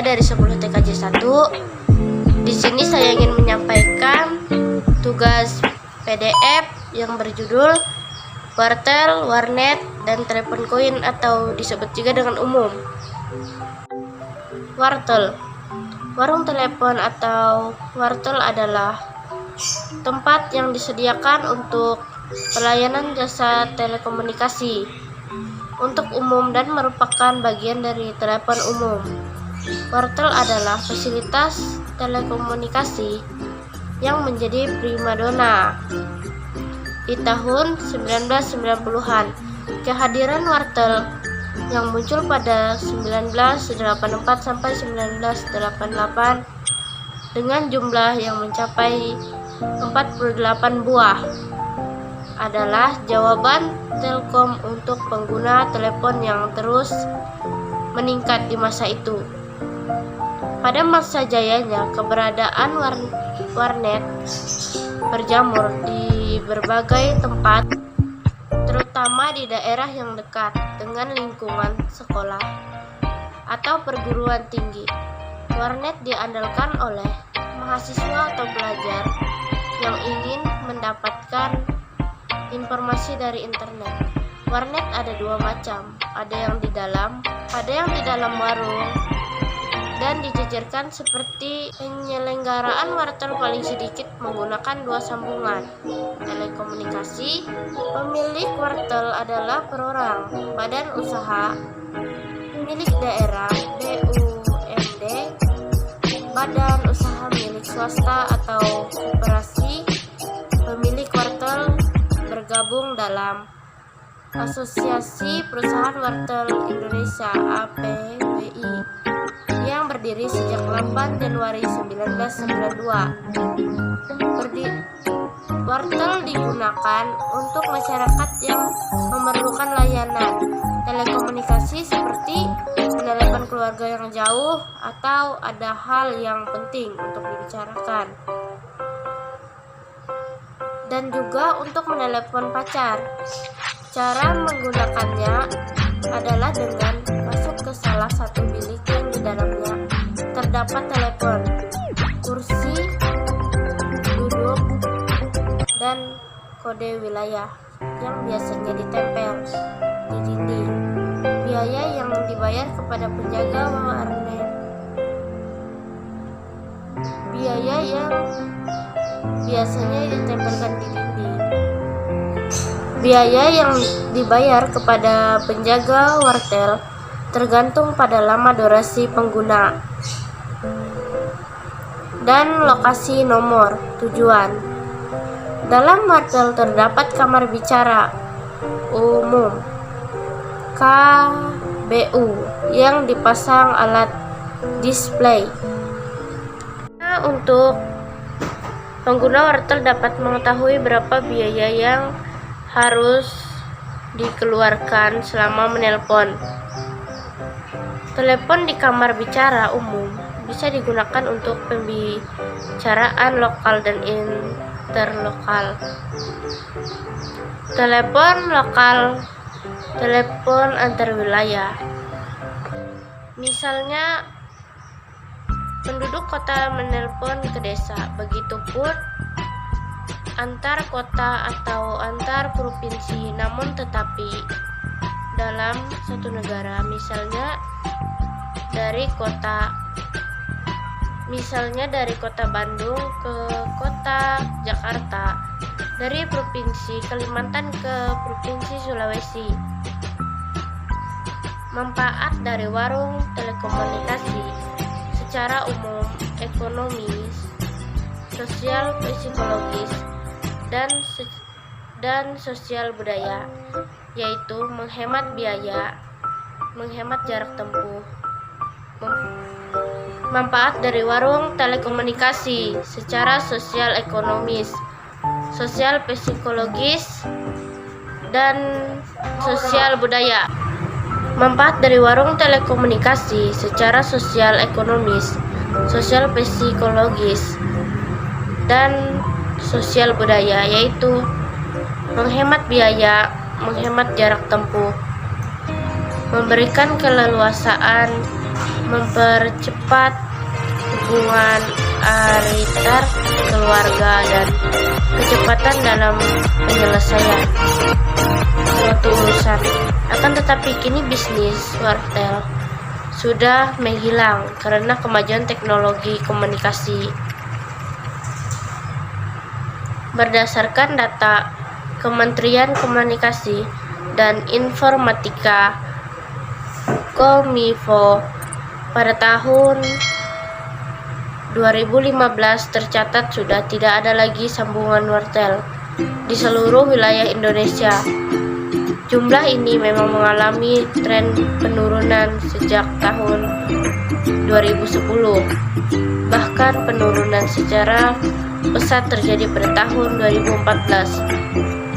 dari 10 TKJ 1. Di sini saya ingin menyampaikan tugas PDF yang berjudul wartel, warnet, dan telepon koin atau disebut juga dengan umum. Wartel. Warung telepon atau wartel adalah tempat yang disediakan untuk pelayanan jasa telekomunikasi untuk umum dan merupakan bagian dari telepon umum. Wartel adalah fasilitas telekomunikasi yang menjadi primadona di tahun 1990-an. Kehadiran wartel yang muncul pada 1984 sampai 1988 dengan jumlah yang mencapai 48 buah adalah jawaban Telkom untuk pengguna telepon yang terus meningkat di masa itu. Pada masa jayanya, keberadaan warnet berjamur di berbagai tempat, terutama di daerah yang dekat dengan lingkungan sekolah atau perguruan tinggi. Warnet diandalkan oleh mahasiswa atau pelajar yang ingin mendapatkan informasi dari internet. Warnet ada dua macam, ada yang di dalam warung, dan dijajarkan seperti penyelenggaraan wartel paling sedikit menggunakan dua sambungan telekomunikasi. Pemilik wartel adalah perorang, badan usaha, milik daerah, BUMD, badan usaha milik swasta atau koperasi. Pemilik wartel bergabung dalam Asosiasi Perusahaan Wartel Indonesia (APWI) yang berdiri sejak 8 Januari 1992. Wartel digunakan untuk masyarakat yang memerlukan layanan telekomunikasi seperti menelepon keluarga yang jauh atau ada hal yang penting untuk dibicarakan, dan juga untuk menelepon pacar. Cara menggunakannya adalah dengan masuk ke salah satu bilik yang di dalamnya terdapat telepon, kursi duduk, dan kode wilayah yang biasanya ditempel di dinding. Biaya yang dibayar kepada penjaga warnet. Biaya yang biasanya ditempelkan di dinding. Biaya yang dibayar kepada penjaga wartel tergantung pada lama durasi pengguna dan lokasi nomor tujuan. Dalam wartel terdapat kamar bicara umum KBU yang dipasang alat display. Untuk pengguna wartel dapat mengetahui berapa biaya yang harus dikeluarkan selama menelpon. Telepon di kamar bicara umum bisa digunakan untuk pembicaraan lokal dan interlokal. Telepon lokal, telepon antar wilayah. Misalnya, penduduk kota menelpon ke desa, begitupun antar kota atau antar provinsi. Namun tetapi dalam satu negara, misalnya dari kota Bandung ke kota Jakarta, dari provinsi Kalimantan ke provinsi Sulawesi. Manfaat dari warung telekomunikasi secara umum, ekonomis, sosial, psikologis, dan sosial budaya, yaitu menghemat biaya, menghemat jarak tempuh. Manfaat dari warung telekomunikasi secara sosial, ekonomis, sosial, psikologis, dan sosial budaya. Manfaat dari warung telekomunikasi secara sosial, ekonomis, sosial, psikologis, dan sosial budaya, yaitu menghemat biaya, menghemat jarak tempuh, memberikan keleluasaan mempercepat hubungan antar keluarga dan kecepatan dalam penyelesaian suatu urusan. Akan tetapi kini bisnis wartel sudah menghilang karena kemajuan teknologi komunikasi. Berdasarkan data Kementerian Komunikasi dan Informatika Kominfo, pada tahun 2015 tercatat sudah tidak ada lagi sambungan wartel di seluruh wilayah Indonesia. Jumlah ini memang mengalami tren penurunan sejak tahun 2010. Bahkan penurunan secara pesat terjadi pada tahun 2014.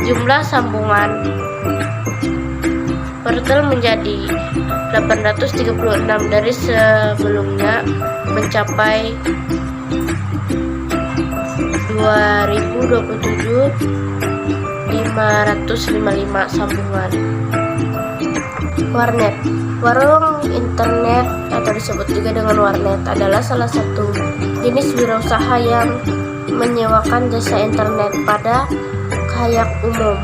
Jumlah sambungan wartel menjadi 836 dari sebelumnya mencapai 2027 555 sambungan. Warnet, warung internet atau disebut juga dengan warnet, adalah salah satu jenis wirausaha yang menyewakan jasa internet pada khalayak umum.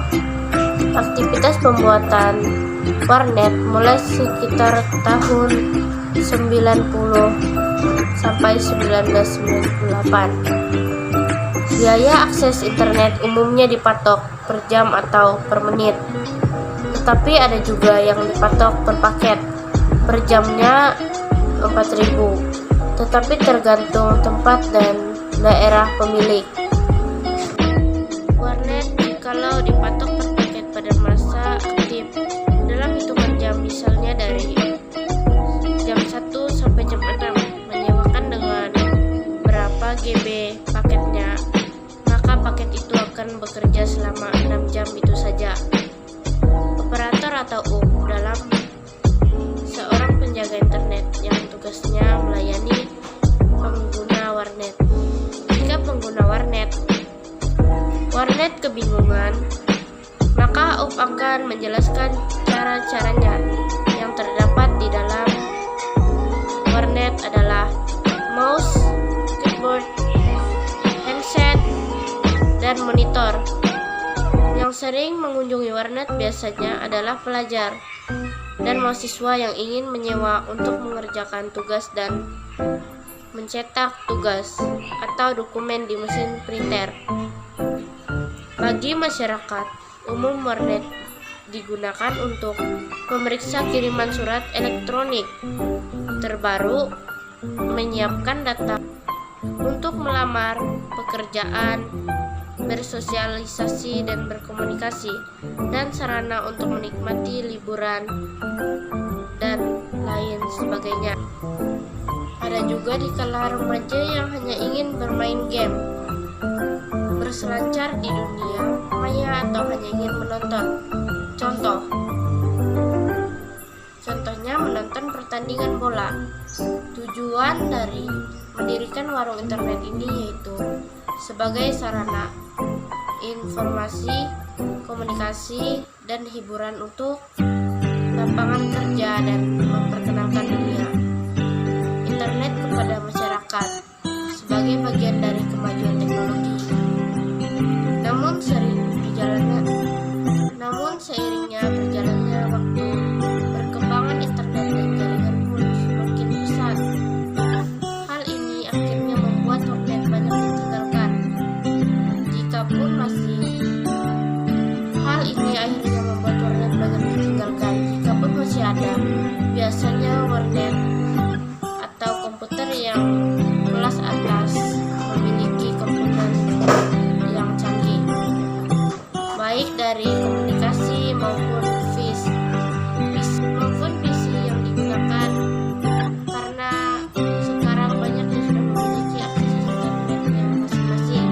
Aktivitas pembuatan warnet mulai sekitar tahun 90 sampai 1998. Biaya akses internet umumnya dipatok per jam atau per menit, tetapi ada juga yang dipatok per paket. Per jamnya 4.000, tetapi tergantung tempat dan daerah pemilik. Warnet kalau dipatok per paket pada masa aktif dalam hitungan jam, misalnya dari jam 1 sampai jam 6, menyewakan dengan berapa GB paketnya, maka paket itu akan bekerja selama 6 jam itu saja. Operator atau dalam seorang penjaga internet yang tugasnya melayani pengguna warnet. Jika pengguna warnet kebingungan, maka akan menjelaskan cara-caranya. Yang terdapat di dalam warnet adalah mouse, keyboard, handset, dan monitor. Yang sering mengunjungi warnet biasanya adalah pelajar dan mahasiswa yang ingin menyewa untuk mengerjakan tugas dan mencetak tugas atau dokumen di mesin printer. Bagi masyarakat umum, warnet digunakan untuk memeriksa kiriman surat elektronik terbaru, menyiapkan data untuk melamar pekerjaan, bersosialisasi dan berkomunikasi, dan sarana untuk menikmati liburan dan lain sebagainya. Ada juga di kalangan remaja yang hanya ingin bermain game, berselancar di dunia maya, atau hanya ingin menonton. Contohnya menonton pertandingan bola. Tujuan dari mendirikan warung internet ini yaitu sebagai sarana informasi, komunikasi, dan hiburan untuk lapangan kerja dan memperkenalkan dunia internet kepada masyarakat sebagai bagian dari kemajuan teknologi. Namun seiringnya berjalannya waktu, perkembangan internet dan jaringan pun semakin pesat. Hal ini akhirnya membuat warnet banyak ditinggalkan. Jikapun masih ada, biasanya warnet atau komputer yang kelas atas memiliki komponen yang canggih, baik dari komunikasi maupun PC yang digunakan, karena sekarang banyak yang sudah memiliki akses internetnya masing-masing.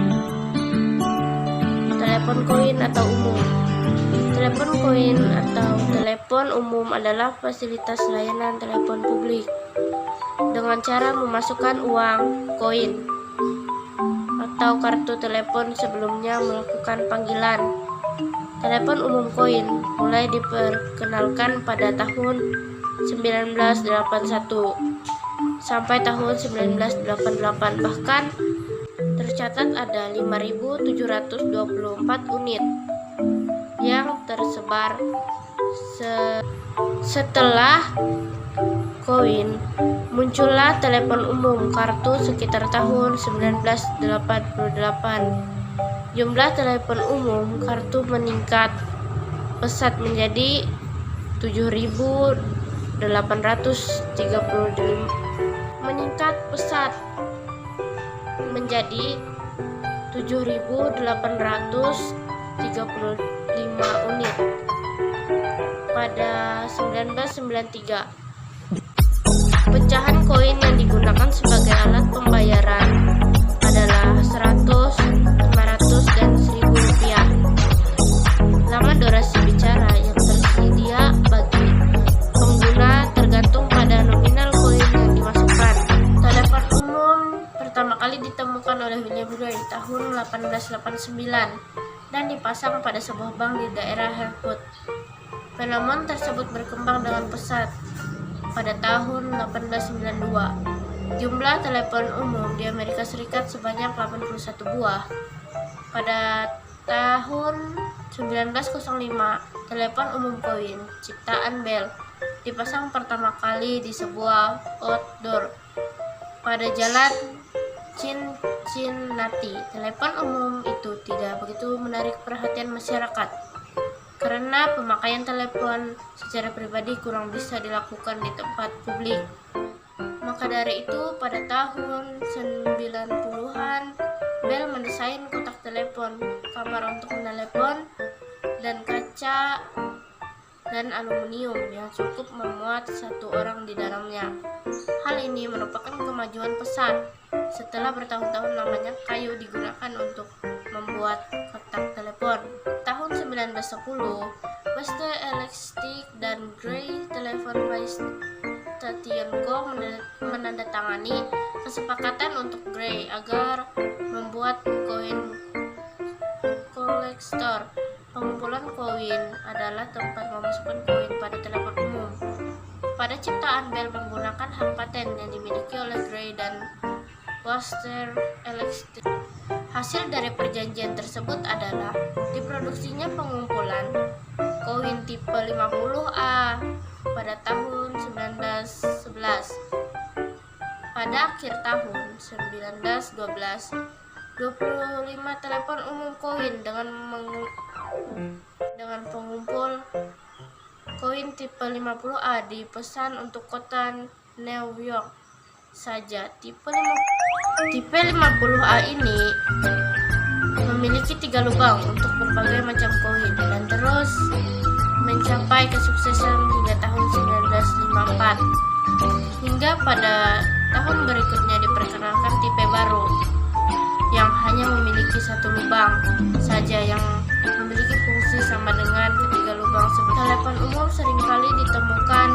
Telepon koin atau umum. Telepon koin atau telepon umum adalah fasilitas layanan telepon publik dengan cara memasukkan uang koin atau kartu telepon sebelumnya melakukan panggilan. Telepon umum koin mulai diperkenalkan pada tahun 1981 sampai tahun 1988. Bahkan tercatat ada 5.724 unit yang tersebar. Setelah koin, muncullah telepon umum kartu sekitar tahun 1988. Jumlah telepon umum kartu meningkat pesat menjadi 7.835 meningkat pesat menjadi 7.835 unit pada 1993. Pecahan koin yang digunakan sebagai alat pembayaran adalah 100, 500, dan 1.000 rupiah. Lama durasi bicara yang tersedia bagi pengguna tergantung pada nominal koin yang dimasukkan. Telepon umum pertama kali ditemukan oleh William Gray tahun 1889 dan dipasang pada sebuah bank di daerah Hereford. Fenomena tersebut berkembang dengan pesat. Pada tahun 1892, jumlah telepon umum di Amerika Serikat sebanyak 81 buah. Pada tahun 1905, telepon umum koin ciptaan Bell dipasang pertama kali di sebuah outdoor pada jalan Cincinnati. Telepon umum itu tidak begitu menarik perhatian masyarakat karena pemakaian telepon secara pribadi kurang bisa dilakukan di tempat publik. Maka dari itu, pada tahun 90-an, Bell mendesain kotak telepon, kamar untuk menelepon, dan kaca dan aluminium yang cukup memuat satu orang di dalamnya. Hal ini merupakan kemajuan pesat. Setelah bertahun-tahun lamanya kayu digunakan untuk membuat kotak telepon. Tahun 1910, Western Electric dan Gray Telephone Station Co. menandatangani kesepakatan untuk Gray agar membuat koin kolektor. Pengumpulan koin adalah tempat memasukkan koin pada telepon umum. Pada ciptaan Bell menggunakan hak paten yang dimiliki oleh Gray dan Western Electric. Hasil dari perjanjian tersebut adalah diproduksinya pengumpulan koin tipe 50A pada tahun 1911. Pada akhir tahun 1912, 25 telepon umum koin dengan pengumpul koin tipe 50A dipesan untuk kota New York saja. Tipe 50A ini memiliki 3 lubang untuk berbagai macam koin dan terus mencapai kesuksesan hingga tahun 1954. Hingga pada tahun berikutnya diperkenalkan tipe baru yang hanya memiliki 1 lubang saja yang memiliki fungsi sama dengan ketiga lubang sebelum. Telepon umum seringkali ditemukan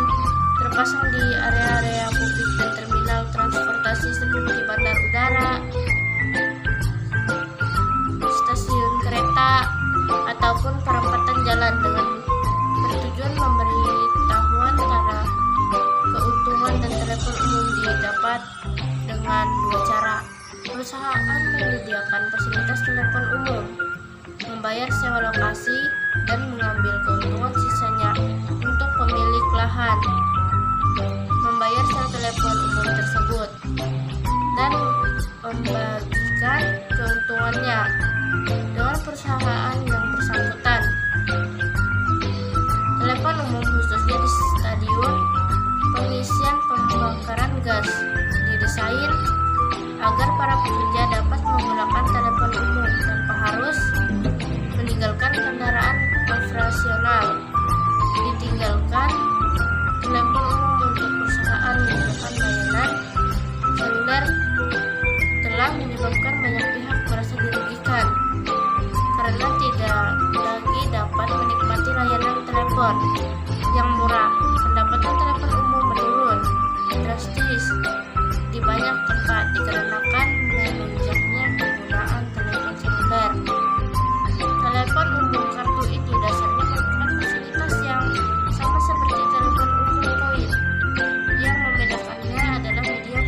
terpasang di area-area publik dan terminal transportasi seperti bandar udara, stasiun kereta, ataupun perempatan jalan dengan bertujuan memberitahuan karena keuntungan dan telepon umum didapat dengan 2 cara. Perusahaan menyediakan fasilitas telepon umum, membayar sewa lokasi, dan mengambil keuntungan sisanya untuk pemilik lahan membayar sewa telepon umum tersebut dan membagikan keuntungannya dengan perusahaan yang bersangkutan. Telepon umum khususnya di stadion pengisian pembakaran gas didesain agar para pekerja dapat menggunakan telepon umum tanpa harus meninggalkan kendaraan operasional. Ditinggalkan telepon umum untuk perusahaan menggunakan layanan seluler telah menyebabkan banyak pihak merasa dirugikan karena tidak lagi dapat menikmati layanan telepon yang murah. Pendapatan telepon umum menurun drastis di banyak tempat dikarenakan melonjaknya penggunaan telepon seluler. Telepon umum kartu itu dasarnya merupakan fasilitas yang sama seperti telepon umum koin. Yang membedakannya adalah media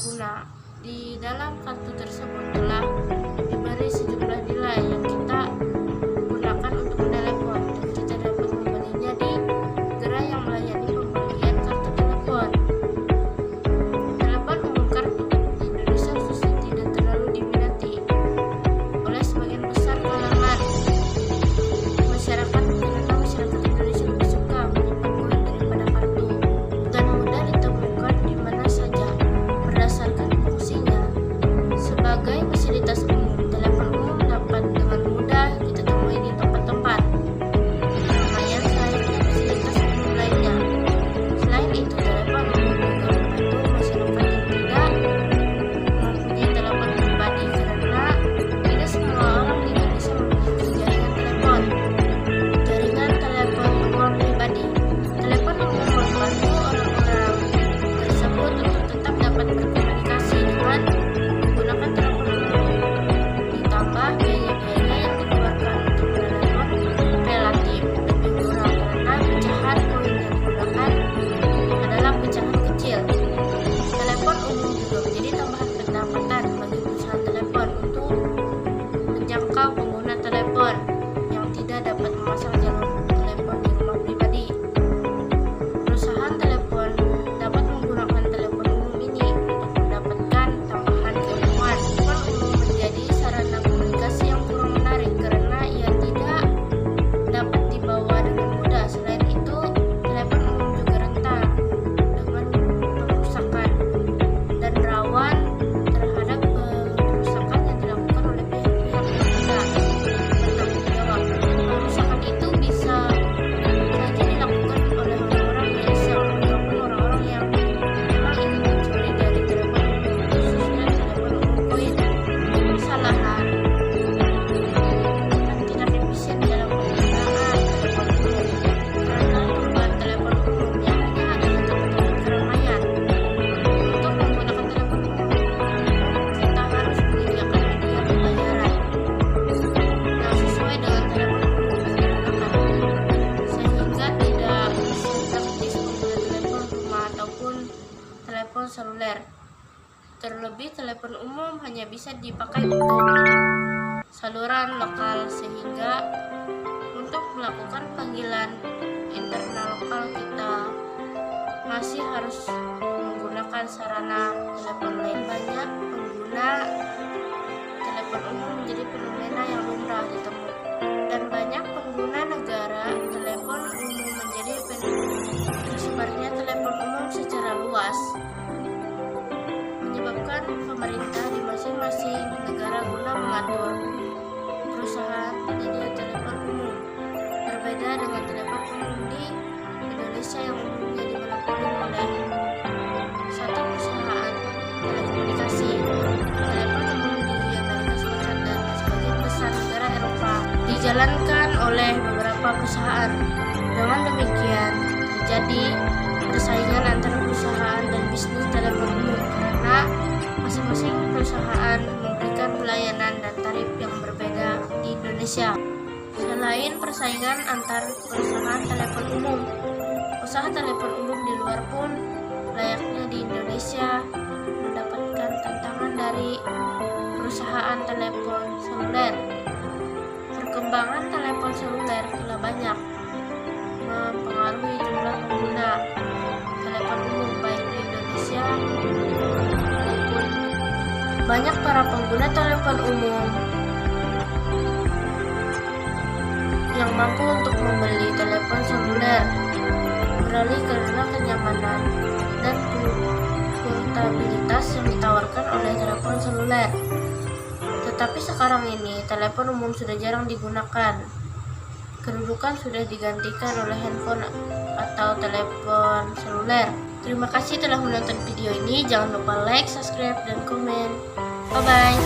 pengguna. Di dalam kartu tersebut telah diberi sejumlah nilai yang kita gunakan untuk menelepon, dan kita dapat membelinya di gerai yang melayani pembelian kartu telepon. Telepon umum kartu di Indonesia khususnya tidak terlalu diminati oleh sebagian besar kalangan masyarakat, karena masyarakat Indonesia lebih suka menyimpan koin daripada kartu, dan mudah ditemukan di mana saja. Berdasarkan fungsinya sebagai fasilitas umum, telepon umum dapat dengan mudah kita temui di tempat-tempat keramaian layaknya fasilitas umum lainnya. Selain itu, telepon umum juga membantu masyarakat yang tidak mempunyai telepon pribadi, karena tidak semua orang di Indonesia memiliki jaringan telepon umum pribadi. Telepon umum membantu orang-orang tersebut untuk tetap dapat berkomunikasi dengan menggunakan telepon umum. Ditambah biaya-biaya yang dikeluarkan untuk telepon relatif lebih murah, karena pecahan koin yang digunakan adalah pecahan kecil. Telepon umum juga menjadi tambahan pendapatan bagi perusahaan telepon untuk menjangkau pengguna telepon yang tidak dapat memasang jalur telepon di rumah pribadi. Perusahaan telepon dapat menggunakan telepon umum ini untuk mendapatkan tambahan keuntungan. Telepon umum menjadi sarana komunikasi yang kurang menarik karena ia tidak dapat dibawa dengan mudah. Selain itu, telepon umum juga rentan dengan perusakan dan rawan terhadap perusakan yang dilakukan oleh pihak-pihak yang tidak bertanggung jawab. Perusakan itu bisa saja dilakukan oleh orang-orang yang iseng ataupun orang-orang yang memang ingin mencuri dari telepon umum, khususnya telepon umum koin. Kesalahan dan tidak efisien dalam penggunaan telepon umum, karena tempat telepon umum yang hanya ada di tempat-tempat keramaian. Untuk menggunakan telepon umum, kita harus menyediakan media pembayaran yang sesuai dengan telepon umum yang digunakan, sehingga tidak sepraktis pengguna telepon rumah ataupun telepon seluler. Terlebih, telepon umum hanya bisa dipakai untuk saluran lokal, sehingga untuk melakukan panggilan internal lokal kita masih harus menggunakan sarana telepon lain. Banyak pengguna telepon umum menjadi fenomena yang lumrah ditemui, dan banyak pengguna negara telepon umum menjadi fenomena. Tersebarnya telepon umum secara luas menyebabkan pemerintah di masing-masing negara guna mengatur perusahaan penyedia telepon umum. Berbeda dengan telepon umum di Indonesia yang umumnya dimonopoli oleh satu perusahaan telekomunikasi. Telepon umum di Amerika Serikat dan sebagian besar negara Eropa dijalankan oleh beberapa perusahaan. Dengan demikian, terjadi persaingan antara perusahaan dan bisnis telepon umum, karena masing-masing perusahaan memberikan pelayanan dan tarif yang berbeda di Indonesia. Selain persaingan antar perusahaan telepon umum, usaha telepon umum di luar pun layaknya di Indonesia mendapatkan tantangan dari perusahaan telepon seluler. Perkembangan telepon seluler telah banyak mempengaruhi jumlah pengguna telepon umum baik di Indonesia maupun banyak para pengguna telepon umum yang mampu untuk membeli telepon seluler beralih karena kenyamanan dan portabilitas yang ditawarkan oleh telepon seluler. Tetapi sekarang ini telepon umum sudah jarang digunakan. Kedudukan sudah digantikan oleh handphone atau telepon seluler. Terima kasih telah menonton video ini. Jangan lupa like, subscribe, dan komen. Bye-bye.